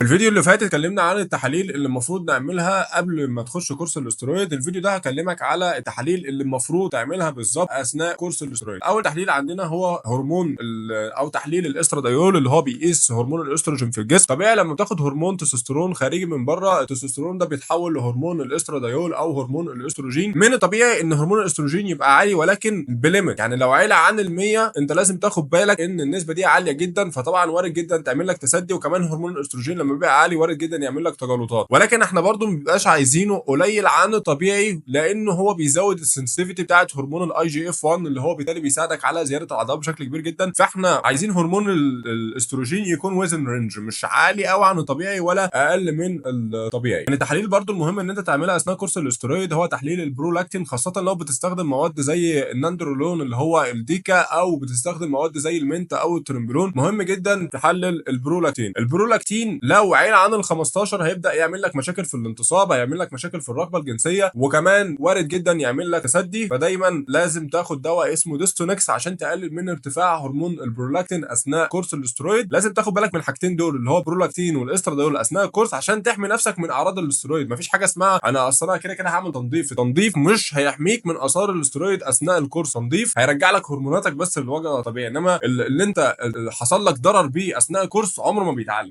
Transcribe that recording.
الفيديو اللي فات اتكلمنا عن التحاليل اللي المفروض نعملها قبل ما تخش كورس الاسترويد. الفيديو ده هكلمك على التحاليل اللي المفروض تعملها بالظبط اثناء كورس الاسترويد. اول تحليل عندنا هو هرمون او تحليل الاستراديول اللي هو بيقيس هرمون الاستروجين في الجسم. طبيعي لما بتاخد هرمون تستوستيرون خارجي من بره، التستوستيرون ده بيتحول لهرمون الاستراديول او هرمون الاستروجين. من الطبيعي ان هرمون الاستروجين يبقى عالي، ولكن بليمت، يعني لو عالي عن ال100 انت لازم تاخد بالك ان النسبه دي عاليه جدا، فطبعا وارد جدا تعمل لك تسدي. وكمان هرمون الاستروجين لما بيبقى عالي وارد جدا يعمل لك تجلطات، ولكن احنا برضو ما بيبقاش عايزينه قليل عن الطبيعي، لانه هو بيزود السنسيتيفيتي بتاعت هرمون الاي جي اف 1 اللي هو بالتالي بيساعدك على زياده العضلات بشكل كبير جدا. فاحنا عايزين هرمون الاستروجين يكون وزن رينج، مش عالي قوي عن الطبيعي ولا اقل من الطبيعي. يعني التحاليل برضو المهم ان انت تعملها اثناء كورس الاسترويد هو تحليل البرولاكتين، خاصه لو بتستخدم مواد زي الناندرولون اللي هو الديكا، او بتستخدم مواد زي المنتا او الترمبلون. مهم جدا تحلل البرولاكتين لو عين عن ال 15 هيبدا يعمل لك مشاكل في الانتصاب، هيعمل لك مشاكل في الرغبه الجنسيه، وكمان وارد جدا يعمل لك تسدي. فدايما لازم تاخد دواء اسمه ديستونكس عشان تقلل من ارتفاع هرمون البرولاكتين اثناء كورس الاسترويد. لازم تاخد بالك من الحاجتين دول اللي هو برولاكتين والاستراديول اثناء الكورس عشان تحمي نفسك من اعراض الاسترويد. مفيش حاجه اسمها انا اصلا كده كده هعمل تنظيف. التنظيف مش هيحميك من اثار الاسترويد اثناء الكورس. تنظيف هيرجع لك هرموناتك بس للوضع طبيعي، انما اللي انت حصل لك ضرر بيه اثناء الكورس عمره ما بيتعالج.